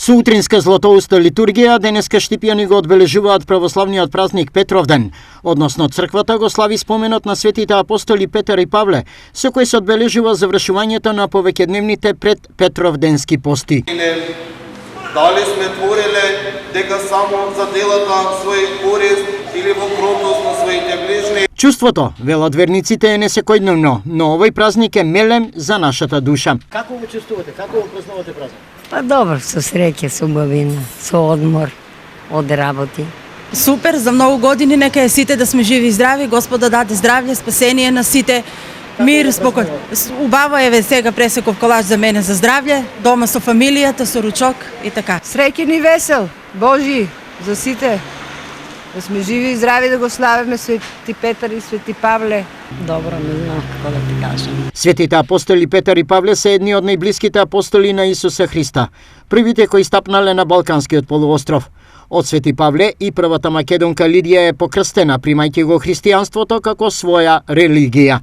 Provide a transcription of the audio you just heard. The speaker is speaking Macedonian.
Со утринска златоуста литургија денеска штипјани го одбележуваат православниот празник Петровден, односно црквата го слави споменот на светите апостоли Петар и Павле, со кој се одбележува завршувањето на повеќедневните пред Петровденски пости. Дали сме твориле дека само за делата свој корист или во кротост на своите ближни? Чувството, велат верниците, е несекојдневно, но овој празник е мелем за нашата душа. Како го чувствувате? Како го празнувате празник? Па добро, со среќа, со убавина, со одмор од работи. Супер, за многу години нека е сите да сме живи и здрави, Господ да даде здравје, спасение на сите, мир, спокој. Убаво е сега пресеков колаж за мене за здравје, дома со фамилијата, со ручок и така. Среќен и весел, Божи, за сите. Да сме живи и здрави да го славиме Свети Петар и Свети Павле. Добро, не знам како да ти кажам. Светите апостоли Петар и Павле се едни од најблиските апостоли на Исуса Христа, првите кои стапнале на Балканскиот полуостров. Од Свети Павле и првата македонка Лидија е покрстена, примајќи го христијанството како своја религија.